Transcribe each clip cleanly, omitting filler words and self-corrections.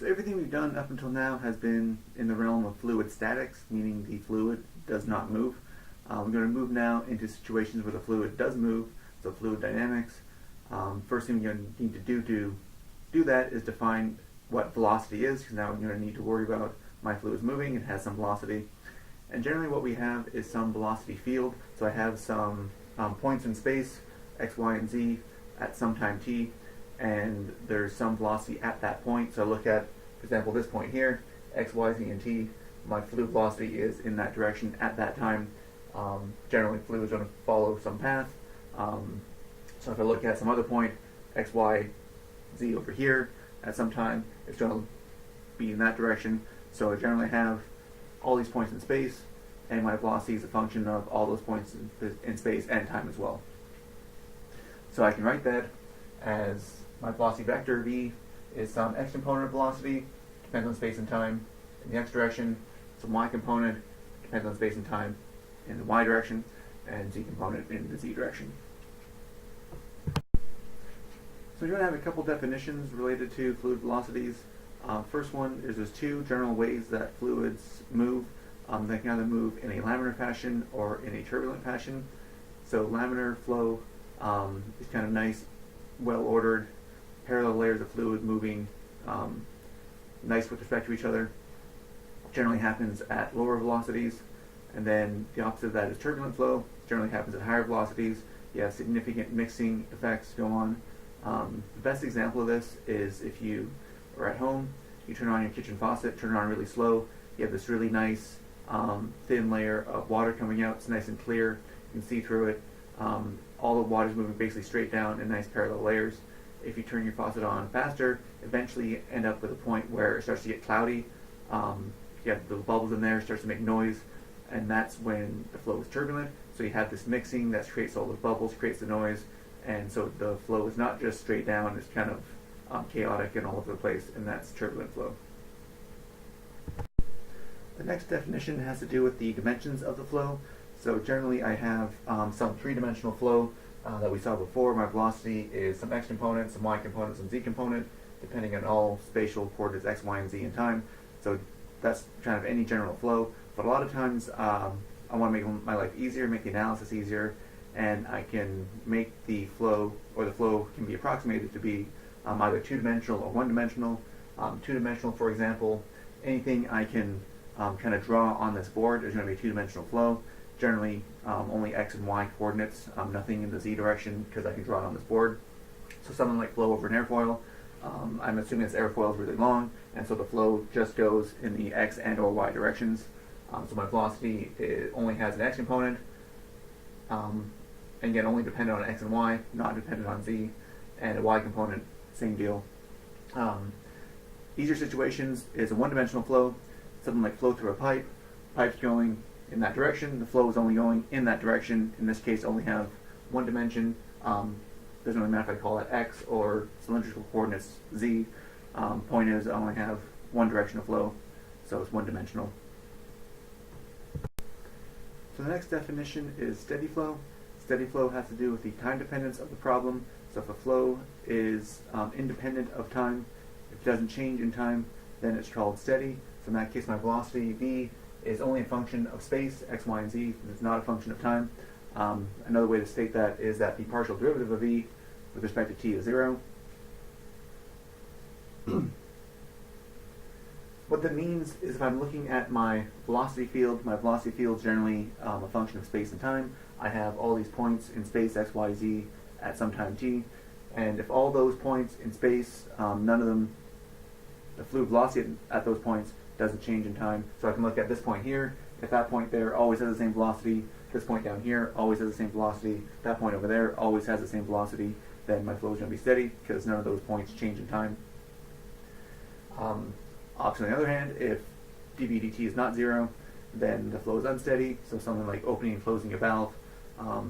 So everything we've done up until now has been in the realm of fluid statics, meaning the fluid does not move. We're going to move now into situations where the fluid does move, so fluid dynamics. First thing you're going to need to do that is define what velocity is, because now we're going to need to worry about my fluid is moving, it has some velocity. And generally what we have is some velocity field, so I have some points in space, x, y, and z, at some time t, and there's some velocity at that point. So look at, for example, this point here, x, y, z, and t. My fluid velocity is in that direction at that time. Generally, fluid is going to follow some path. So if I look at some other point, x, y, z over here, at some time, it's going to be in that direction. So I generally have all these points in space, and my velocity is a function of all those points in space and time as well. So I can write that as my velocity vector v is some x component velocity, depends on space and time in the x direction, some y component, depends on space and time in the y direction, and z component in the z direction. So you're going to have a couple definitions related to fluid velocities. First one is there's two general ways that fluids move. They can either move in a laminar fashion or in a turbulent fashion. So laminar flow is kind of nice, well-ordered, parallel layers of fluid moving nice with respect to each other. Generally happens at lower velocities. And then the opposite of that is turbulent flow. Generally happens at higher velocities. You have significant mixing effects go on. The best example of this is if you are at home, you turn on your kitchen faucet, turn it on really slow, you have this really nice thin layer of water coming out. It's nice and clear, you can see through it. All the water is moving basically straight down in nice parallel layers. If you turn your faucet on faster, eventually you end up with a point where it starts to get cloudy. You have the bubbles in there, it starts to make noise, and that's when the flow is turbulent. So you have this mixing that creates all the bubbles, creates the noise, and so the flow is not just straight down, it's kind of chaotic and all over the place, and that's turbulent flow. The next definition has to do with the dimensions of the flow. So generally I have some three-dimensional flow that we saw before. My velocity is some x component, some y component, some z component, depending on all spatial coordinates x, y, and z in time. So that's kind of any general flow. But a lot of times I want to make my life easier, make the analysis easier, and I can make the flow, or the flow can be approximated to be either two-dimensional or one-dimensional. Two-dimensional, for example, anything I can kind of draw on this board is going to be a two-dimensional flow. Generally, only x and y coordinates, nothing in the z direction, because I can draw it on this board. So something like flow over an airfoil, I'm assuming this airfoil is really long, and so the flow just goes in the x and or y directions. So my velocity only has an x component, and again, only dependent on x and y, not dependent on z, and a y component, same deal. Easier situations is a one-dimensional flow, something like flow through a pipe. Pipe's going in that direction, the flow is only going in that direction. In this case, only have one dimension. Doesn't really matter if I call it x or cylindrical coordinates z. Point is, I only have one direction of flow, so it's one-dimensional. So the next definition is steady flow. Steady flow has to do with the time dependence of the problem. So if a flow is independent of time, if it doesn't change in time, then it's called steady. So in that case, my velocity v is only a function of space, x, y, and z. It's not a function of time. Another way to state that is that the partial derivative of v with respect to t is 0. What that means is if I'm looking at my velocity field is generally a function of space and time. I have all these points in space, x, y, z, at some time t. And if all those points in space, none of them, the fluid velocity at those points doesn't change in time. So I can look at this point here. If that point there always has the same velocity, this point down here always has the same velocity, that point over there always has the same velocity, then my flow is going to be steady because none of those points change in time. Opposite on the other hand, if dv dt is not 0, then the flow is unsteady. So something like opening and closing a valve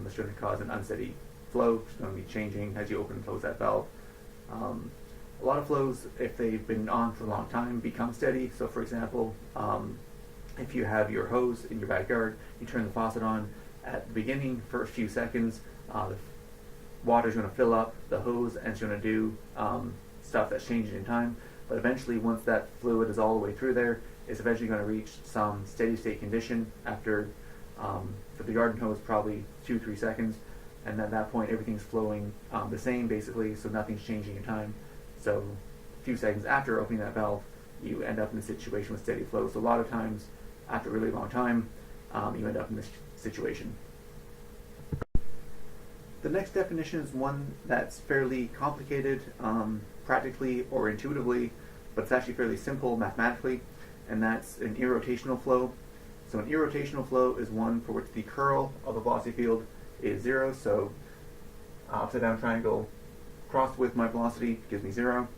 is going to cause an unsteady flow. It's going to be changing as you open and close that valve. A lot of flows, if they've been on for a long time, become steady. So for example, if you have your hose in your backyard, you turn the faucet on at the beginning for a few seconds, the water is going to fill up the hose and it's going to do stuff that's changing in time. but eventually once that fluid is all the way through there, it's eventually going to reach some steady state condition after, for the garden hose, probably 2-3 seconds, and at that point everything's flowing the same basically, so nothing's changing in time. So a few seconds after opening that valve, you end up in a situation with steady flow. So a lot of times, after a really long time, you end up in this situation. The next definition is one that's fairly complicated practically or intuitively, but it's actually fairly simple mathematically, and that's an irrotational flow. So an irrotational flow is one for which the curl of the velocity field is 0. So upside down triangle crossed with my velocity gives me 0.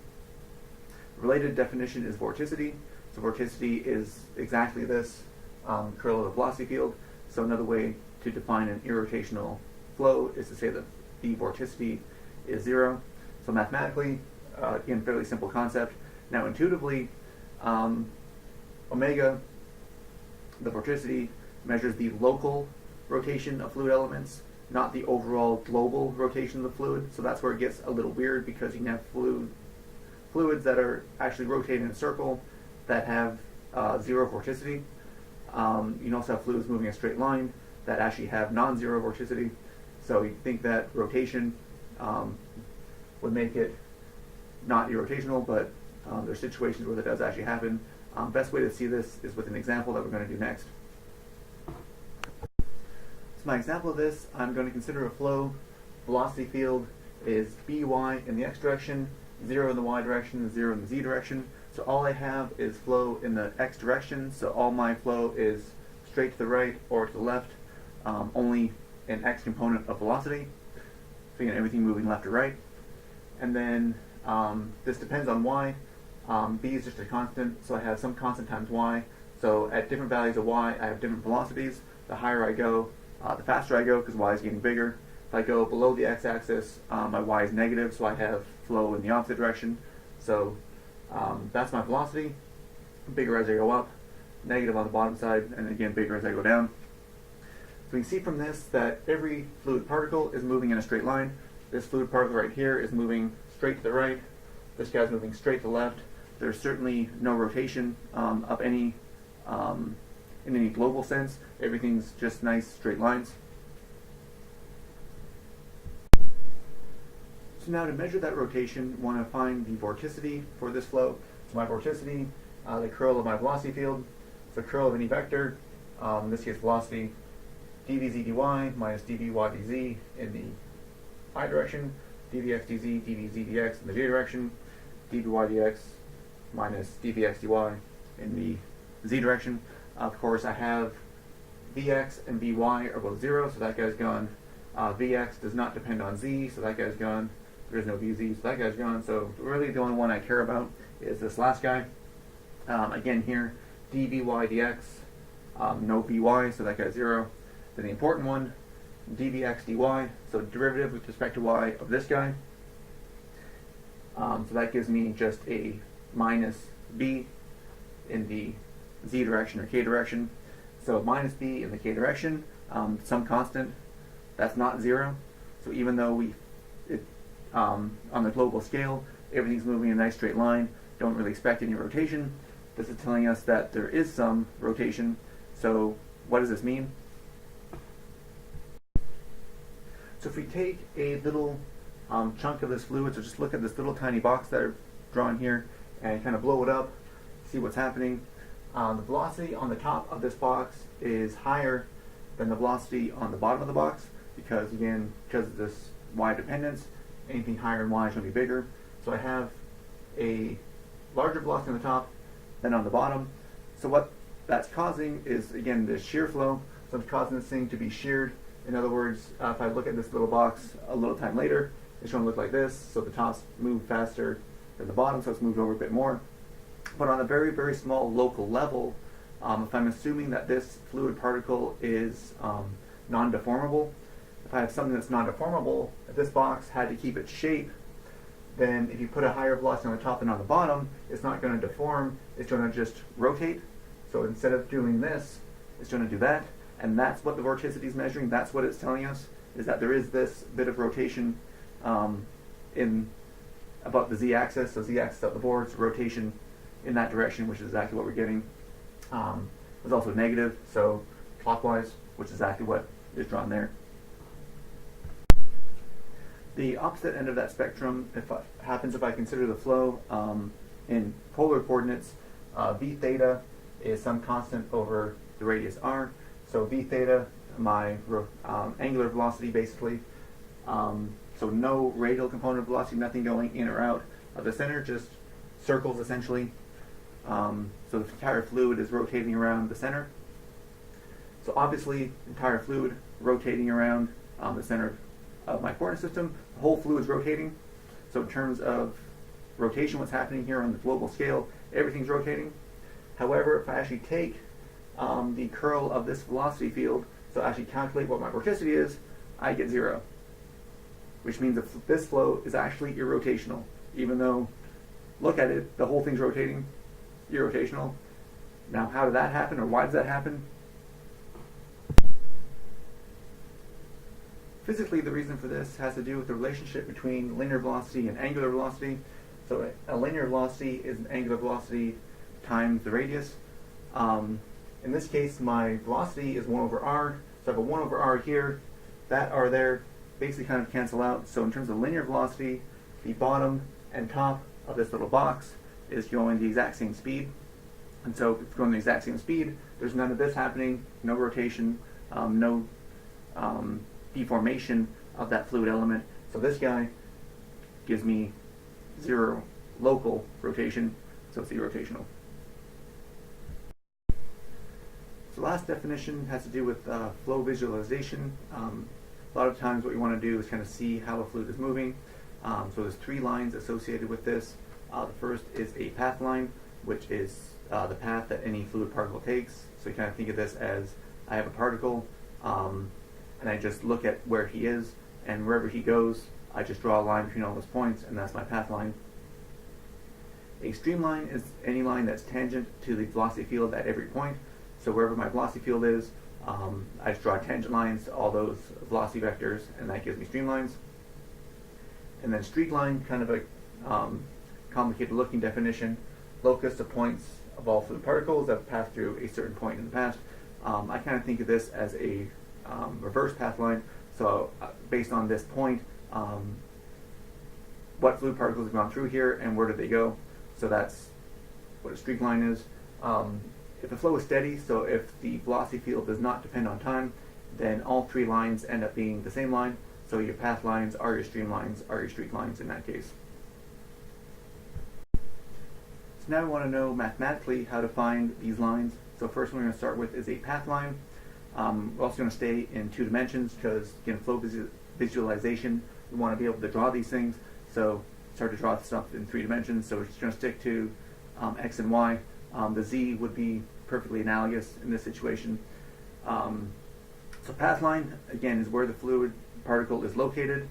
Related definition is vorticity. So vorticity is exactly this, curl of the velocity field. So another way to define an irrotational flow is to say that the vorticity is 0. So mathematically, again, fairly simple concept. Now intuitively, omega, the vorticity, measures the local rotation of fluid elements, not the overall global rotation of the fluid. So that's where it gets a little weird, because you can have fluids that are actually rotating in a circle that have 0 vorticity. You can also have fluids moving in a straight line that actually have non-zero vorticity. So you think that rotation would make it not irrotational, but there's situations where that does actually happen. Best way to see this is with an example that we're going to do next. So my example of this, I'm going to consider a flow. Velocity field is By in the x direction, 0 in the y direction, 0 in the z direction. So all I have is flow in the x direction, so all my flow is straight to the right or to the left, only an x component of velocity. So again, everything moving left or right. And then this depends on y. B is just a constant, so I have some constant times y. So at different values of y, I have different velocities. The higher I go, the faster I go, because y is getting bigger. If I go below the x-axis, my y is negative, so I have flow in the opposite direction. So that's my velocity. Bigger as I go up, negative on the bottom side, and again bigger as I go down. So we can see from this that every fluid particle is moving in a straight line. This fluid particle right here is moving straight to the right. This guy's moving straight to the left. There's certainly no rotation of any in any global sense. Everything's just nice straight lines. So now to measure that rotation, we want to find the vorticity for this flow. So my vorticity, the curl of my velocity field, so curl of any vector, in this case velocity, dvz dy minus dvy dz in the I direction, dvx dz, dvz dx in the j direction, dvy dx minus dvx dy in the z direction. Of course, I have vx and vy are both 0, so that guy's gone. Vx does not depend on z, so that guy's gone. There is no vz, so that guy's gone. So really the only one I care about is this last guy. Again here, dvy dx, no vy, so that guy's 0. Then the important one, dvx dy, so derivative with respect to y of this guy. So that gives me just a minus b in the z direction or k direction. So minus b in the k direction, some constant, that's not 0. So even though on the global scale, everything's moving in a nice straight line, don't really expect any rotation, this is telling us that there is some rotation. So what does this mean? So if we take a little chunk of this fluid, so just look at this little tiny box that I've drawn here and kind of blow it up, see what's happening. The velocity on the top of this box is higher than the velocity on the bottom of the box because, again, because of this y dependence, anything higher in y is going to be bigger. So I have a larger velocity on the top than on the bottom. So what that's causing is, again, this shear flow. So it's causing this thing to be sheared. In other words, if I look at this little box a little time later, it's going to look like this. So the top's moved faster than the bottom, so it's moved over a bit more. But on a very, very small local level, if I'm assuming that this fluid particle is non-deformable, if I have something that's non-deformable, if this box had to keep its shape, then if you put a higher velocity on the top than on the bottom, it's not going to deform, it's going to just rotate. So instead of doing this, it's going to do that. And that's what the vorticity is measuring. That's what it's telling us, is that there is this bit of rotation in about the z-axis, so z-axis of the board, so rotation in that direction, which is exactly what we're getting. There's also negative, so clockwise, which is exactly what is drawn there. The opposite end of that spectrum happens if I consider the flow in polar coordinates. V theta is some constant over the radius r. So V theta, my angular velocity basically. So no radial component of velocity, nothing going in or out of the center, just circles essentially. So the entire fluid is rotating around the center. So obviously, entire fluid rotating around the center of my coordinate system. The whole fluid is rotating. So in terms of rotation, what's happening here on the global scale, everything's rotating. However, if I actually take the curl of this velocity field, so actually calculate what my vorticity is, I get 0. Which means that this flow is actually irrotational. Even though, look at it, the whole thing's rotating, irrotational. Now, how did that happen, or why does that happen? Physically, the reason for this has to do with the relationship between linear velocity and angular velocity. So a linear velocity is an angular velocity times the radius. In this case, my velocity is 1 over r. So I have a 1 over r here. That r there basically kind of cancel out. So in terms of linear velocity, the bottom and top of this little box is going the exact same speed. And so if it's going the exact same speed, there's none of this happening, no rotation, no deformation of that fluid element. So this guy gives me 0 local rotation, so it's irrotational. So the last definition has to do with flow visualization. A lot of times what you want to do is kind of see how a fluid is moving. So there's 3 lines associated with this. The first is a path line, which is the path that any fluid particle takes. So you kind of think of this as I have a particle, and I just look at where he is, and wherever he goes, I just draw a line between all those points, and that's my path line. A streamline is any line that's tangent to the velocity field at every point. So wherever my velocity field is, I just draw tangent lines to all those velocity vectors, and that gives me streamlines. And then streak line, kind of a complicated looking definition, locus of points of all fluid particles that pass through a certain point in the past. I kind of think of this as a reverse path line. So based on this point, what fluid particles have gone through here and where did they go? So that's what a streak line is. If the flow is steady, so if the velocity field does not depend on time, then all 3 lines end up being the same line. So your path lines are your streamlines, are your streak lines in that case. So now we want to know mathematically how to find these lines. So first one we're going to start with is a path line. We're also going to stay in 2 dimensions because, again, flow visualization, we want to be able to draw these things. So start to draw stuff in 3 dimensions. So we're just going to stick to x and y. The z would be perfectly analogous in this situation. So path line, again, is where the fluid particle is located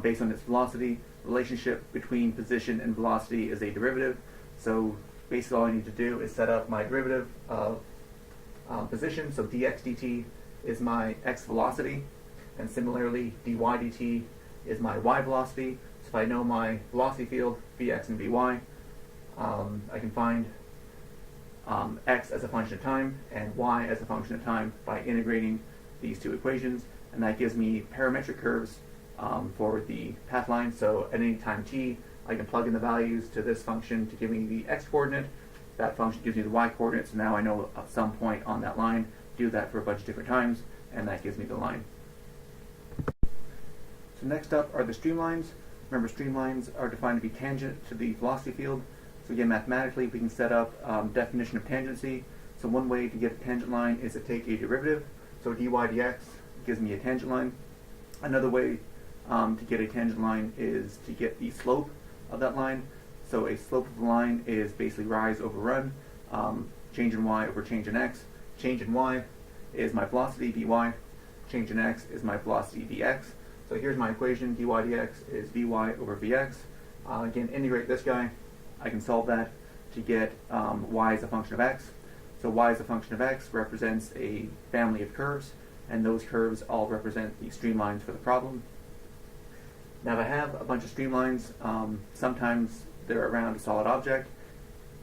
based on its velocity. Relationship between position and velocity is a derivative. So basically all I need to do is set up my derivative of position. So dx dt is my x velocity, and similarly dy dt is my y velocity. So if I know my velocity field, vx and vy, I can find x as a function of time and y as a function of time by integrating these 2 equations, and that gives me parametric curves for the path line. So at any time t, I can plug in the values to this function to give me the x coordinate. That function gives me the y coordinate, so now I know at some point on that line, do that for a bunch of different times, and that gives me the line. So next up are the streamlines. Remember, streamlines are defined to be tangent to the velocity field. So again, mathematically, we can set up definition of tangency. So one way to get a tangent line is to take a derivative. So dy dx gives me a tangent line. Another way to get a tangent line is to get the slope of that line. So a slope of the line is basically rise over run, change in y over change in x. Change in y is my velocity, vy. Change in x is my velocity, vx. So here's my equation, dy dx is vy over vx. Again, integrate this guy. I can solve that to get y as a function of x. So y as a function of x represents a family of curves, and those curves all represent the streamlines for the problem. Now if I have a bunch of streamlines, sometimes they're around a solid object.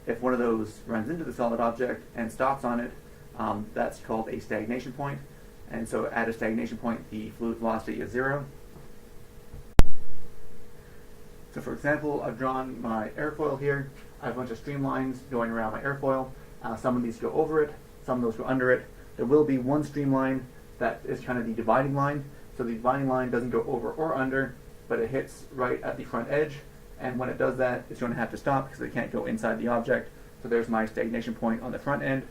If one of those runs into the solid object and stops on it, that's called a stagnation point. And so at a stagnation point, the fluid velocity is 0. So for example, I've drawn my airfoil here. I have a bunch of streamlines going around my airfoil. Some of these go over it, some of those go under it. There will be one streamline that is kind of the dividing line. So the dividing line doesn't go over or under, but it hits right at the front edge. And when it does that, it's going to have to stop because it can't go inside the object. So there's my stagnation point on the front end.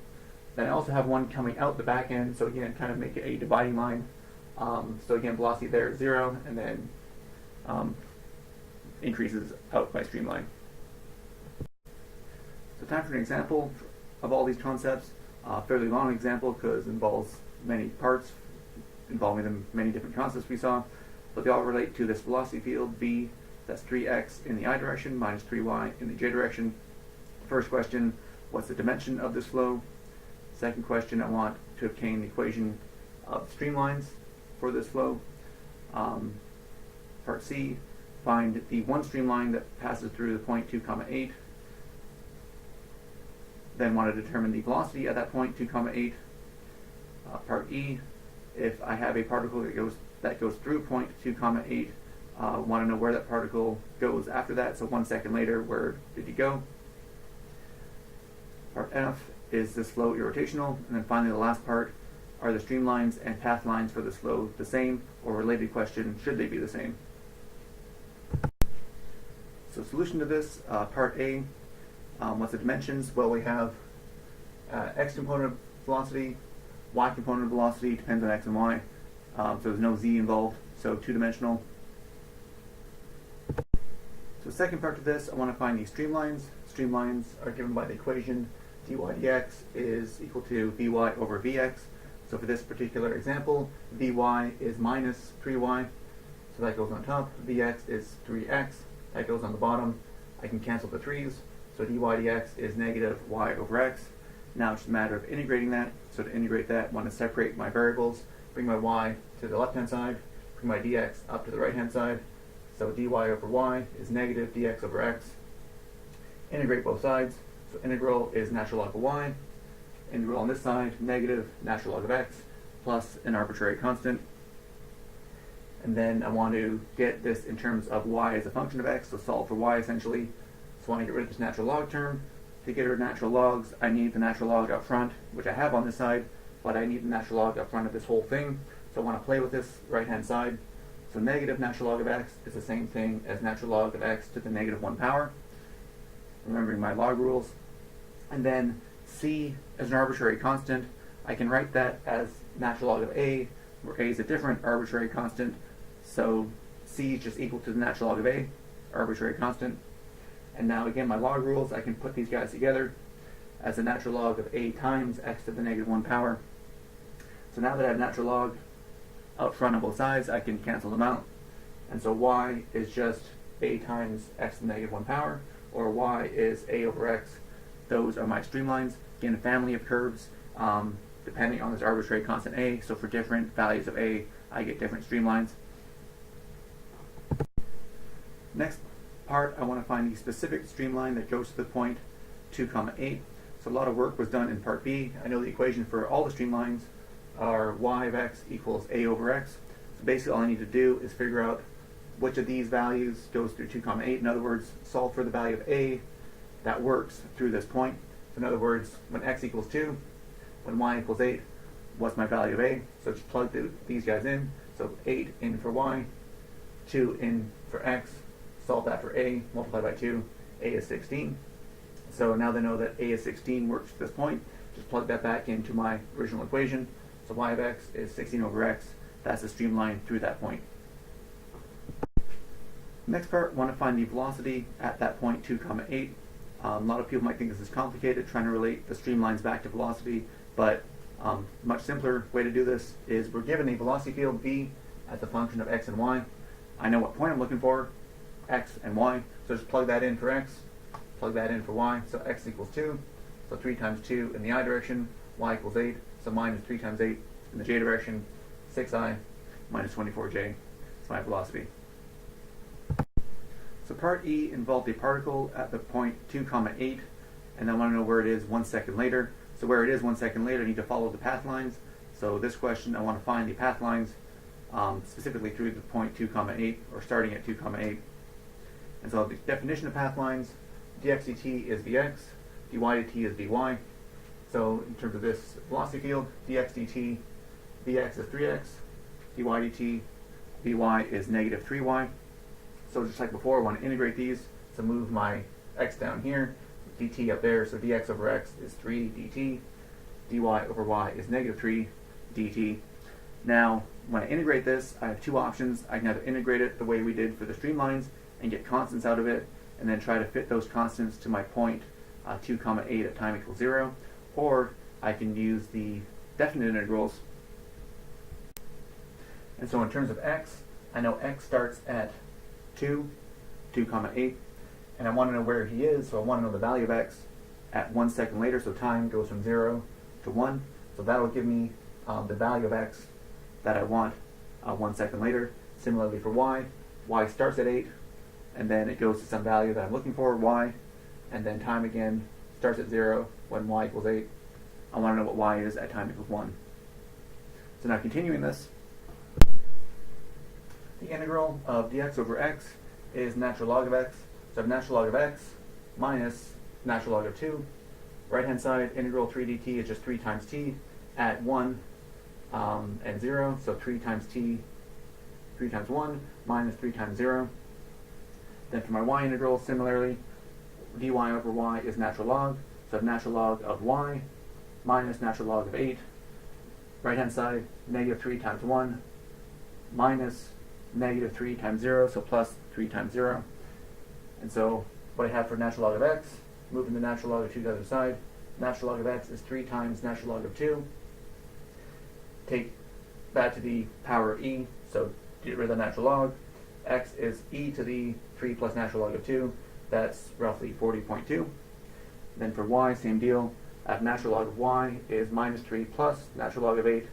Then I also have one coming out the back end, so again, kind of make it a dividing line. So again, velocity there is 0, and then increases out by streamline. So time for an example of all these concepts. Fairly long example because it involves many parts, involving the many different concepts we saw, but they all relate to this velocity field V. That's 3x in the I direction minus 3y in the j direction. First question, what's the dimension of this flow? Second question, I want to obtain the equation of streamlines for this flow. Part C, find the one streamline that passes through the point 2, 8. Then want to determine the velocity at that point 2, 8. Part E, if I have a particle that goes through point 2, 8, want to know where that particle goes after that. So 1 second later, where did he go? Part F, is this flow irrotational? And then finally the last part, are the streamlines and path lines for this flow the same? Or related question, should they be the same? So solution to this, part A, what's the dimensions? Well, we have x component of velocity, y component of velocity, depends on x and y. So there's no z involved, so two-dimensional. So second part to this, I want to find these streamlines. Streamlines are given by the equation dy dx is equal to vy over vx. So for this particular example, vy is minus 3y, so that goes on top. Vx is 3x, that goes on the bottom. I can cancel the 3's, so dy dx is negative y over x. Now it's just a matter of integrating that. So to integrate that, I want to separate my variables, bring my y to the left-hand side, bring my dx up to the right-hand side. So dy over y is negative dx over x. Integrate both sides. So integral is natural log of y. Integral on this side, negative natural log of x, plus an arbitrary constant. And then I want to get this in terms of y as a function of x, so solve for y essentially. So I want to get rid of this natural log term. To get rid of natural logs, I need the natural log up front, which I have on this side, but I need the natural log up front of this whole thing. So I want to play with this right-hand side. So negative natural log of x is the same thing as natural log of x to the negative 1 power. Remembering my log rules. And then c is an arbitrary constant. I can write that as natural log of a, where a is a different arbitrary constant. So c is just equal to the natural log of a, arbitrary constant. And now again, my log rules, I can put these guys together as the natural log of a times x to the negative 1 power. So now that I have natural log out front on both sides, I can cancel them out. And so y is just a times x to the negative 1 power, or y is a over x. Those are my streamlines. Again, a family of curves depending on this arbitrary constant a. So for different values of a, I get different streamlines. Next part, I want to find the specific streamline that goes to the point 2, 8. So a lot of work was done in part B. I know the equation for all the streamlines are y of x equals a over x. So basically all I need to do is figure out which of these values goes through 2, 8. In other words, solve for the value of a that works through this point. So in other words, when x equals 2, when y equals 8, what's my value of a? So just plug these guys in. So 8 in for y, 2 in for x, solve that for a, multiply by 2, a is 16. So now they know that a is 16 works at this point. Just plug that back into my original equation. So y of x is 16 over x. That's the streamline through that point. Next part, want to find the velocity at that point 2, 8. A lot of people might think this is complicated, trying to relate the streamlines back to velocity, but much simpler way to do this is we're given a velocity field v as a function of x and y. I know what point I'm looking for, x and y, so just plug that in for x, plug that in for y, so x equals 2, so 3 times 2 in the I direction, y equals 8, so minus 3 times 8 in the j direction, 6i minus 24j is my velocity. So part E involved a particle at the point 2 comma 8, and I want to know where it is 1 second later. So where it is 1 second later, I need to follow the path lines. So this question, I want to find the path lines specifically through the point 2 comma 8, or starting at 2 comma 8. And so the definition of path lines, dx dt is vx, dy dt is vy. So in terms of this velocity field, dx dt, vx is 3x, dy dt, vy is negative 3y. So just like before, I want to integrate these. So move my x down here, dt up there, so dx over x is 3 dt, dy over y is negative 3 dt. Now, when I integrate this, I have two options. I can either integrate it the way we did for the streamlines and get constants out of it, and then try to fit those constants to my point 2 comma 8 at time equals 0, or I can use the definite integrals. And so in terms of x, I know x starts at 2 comma 8, and I want to know where he is, so I want to know the value of x at 1 second later, so time goes from 0 to 1. So that will give me the value of x that I want 1 second later. Similarly for y starts at 8, and then it goes to some value that I'm looking for, y, and then time again starts at 0 when y equals 8. I want to know what y is at time equals 1. So now continuing this, the integral of dx over x is natural log of x. So I have natural log of x minus natural log of 2. Right hand side, integral 3 dt is just 3 times t at 1 and 0. So 3 times t, 3 times 1 minus 3 times 0. Then for my y integral, similarly, dy over y is natural log. So I have natural log of y minus natural log of 8. Right hand side, negative 3 times 1 minus negative 3 times 0, so plus 3 times 0. And so what I have for natural log of x, moving the natural log of 2 to the other side, natural log of x is 3 times natural log of 2. Take that to the power of e, so get rid of the natural log. X is e to the 3 plus natural log of 2. That's roughly 40.2. Then for y, same deal. I have natural log of y is minus 3 plus natural log of 8,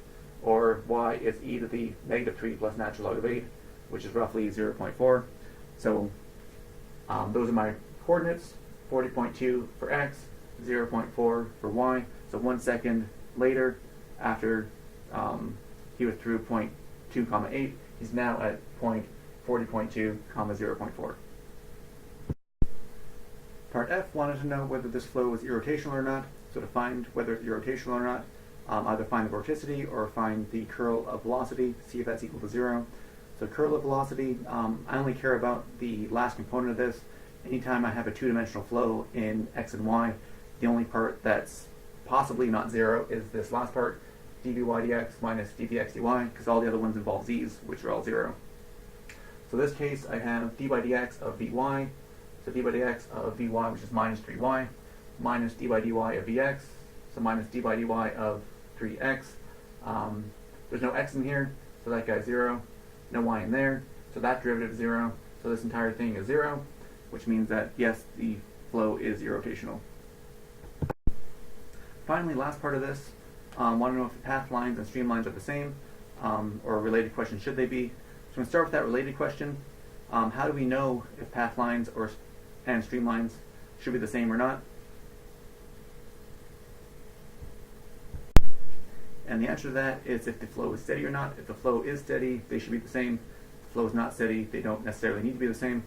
or y is e to the negative 3 plus natural log of 8, which is roughly 0.4. So those are my coordinates, 40.2 for x, 0.4 for y. So 1 second later, after he was through point 2 comma 8, he's now at point 40.2 comma 0.4. Part F wanted to know whether this flow was irrotational or not. So to find whether it's irrotational or not, either find the vorticity or find the curl of velocity, see if that's equal to 0. So curl of velocity, I only care about the last component of this. Anytime I have a two-dimensional flow in x and y, the only part that's possibly not 0 is this last part, dvy dx minus dvx dy, because all the other ones involve z's, which are all 0. So in this case, I have d by dx of vy, so d by dx of vy, which is minus 3y, minus d by dy of vx, so minus d by dy of 3x. There's no x in here, so that guy's 0. No y in there, so that derivative is 0. So this entire thing is 0, which means that, yes, the flow is irrotational. Finally, last part of this, want to know if the path lines and streamlines are the same, or a related question, should they be? So I'm going to start with that related question. How do we know if path lines and streamlines should be the same or not? And the answer to that is if the flow is steady or not. If the flow is steady, they should be the same. If the flow is not steady, they don't necessarily need to be the same.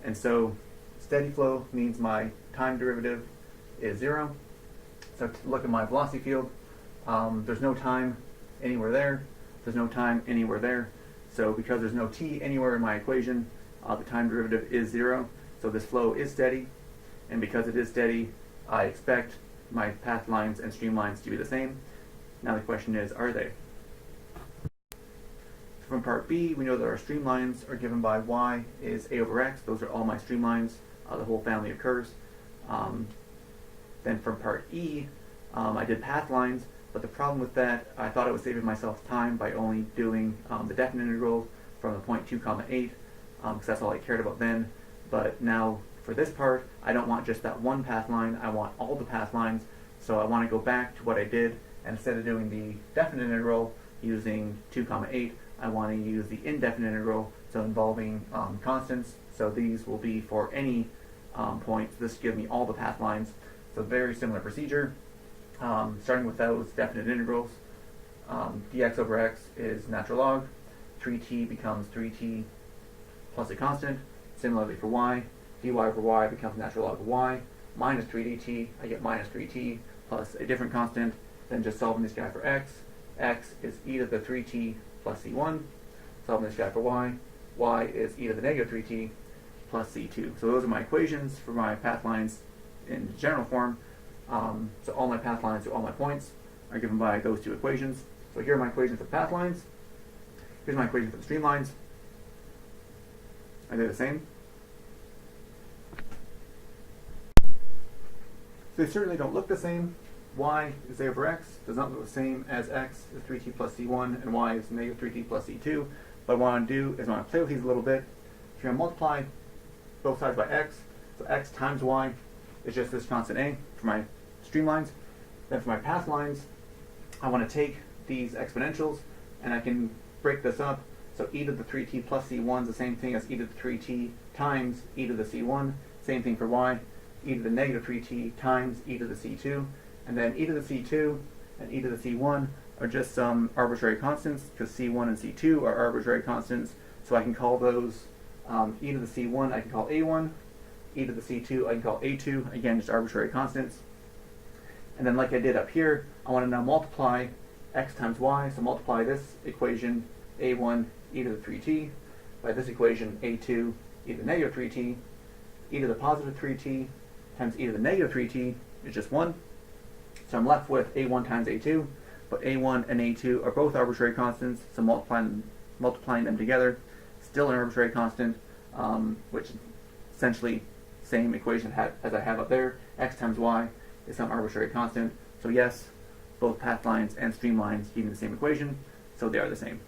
And so steady flow means my time derivative is 0. So to look at my velocity field, there's no time anywhere there. There's no time anywhere there. So because there's no t anywhere in my equation, the time derivative is 0. So this flow is steady. And because it is steady, I expect my path lines and streamlines to be the same. Now the question is, are they? From part B, we know that our streamlines are given by y is a over x. Those are all my streamlines. The whole family of curves. Then from part E, I did path lines, but the problem with that, I thought I was saving myself time by only doing the definite integral from the point 2 comma 8, because that's all I cared about then. But now for this part, I don't want just that one path line. I want all the path lines. So I want to go back to what I did, and instead of doing the definite integral using 2 comma 8, I want to use the indefinite integral so involving constants. So these will be for any point. This gives me all the path lines. So very similar procedure. Starting with those definite integrals. Dx over x is natural log. 3t becomes 3t plus a constant. Similarly for y, dy over y becomes natural log of y. Minus 3dt, I get minus 3t plus a different constant. Then just solving this guy for x. X is e to the 3t plus c1. Solving this guy for y. Y is e to the negative 3t plus c2. So those are my equations for my path lines in general form. So all my path lines to all my points are given by those two equations. So here are my equations for the path lines. Here's my equation for the streamlines. Are they the same? So they certainly don't look the same. Y is a over x, does not look the same as x is 3t plus c1, and y is negative 3t plus c2. What I want to do is I want to play with these a little bit. If you're going to multiply both sides by x, so x times y is just this constant a for my streamlines. Then for my path lines, I want to take these exponentials and I can break this up. So e to the 3t plus c1 is the same thing as e to the 3t times e to the c1. Same thing for y. E to the negative 3t times e to the c2. And then e to the c2 and e to the c1 are just some arbitrary constants, because c1 and c2 are arbitrary constants. So I can call those e to the c1 I can call a1, e to the c2 I can call a2, again just arbitrary constants. And then like I did up here, I want to now multiply x times y, so multiply this equation a1 e to the 3t by this equation a2 e to the negative 3t. E to the positive 3t times e to the negative 3t is just 1. So I'm left with a1 times a2, but a1 and a2 are both arbitrary constants, so multiplying them together, still an arbitrary constant, which is essentially same equation as I have up there. X times y is some arbitrary constant. So yes, both path lines and streamlines give me the same equation, so they are the same.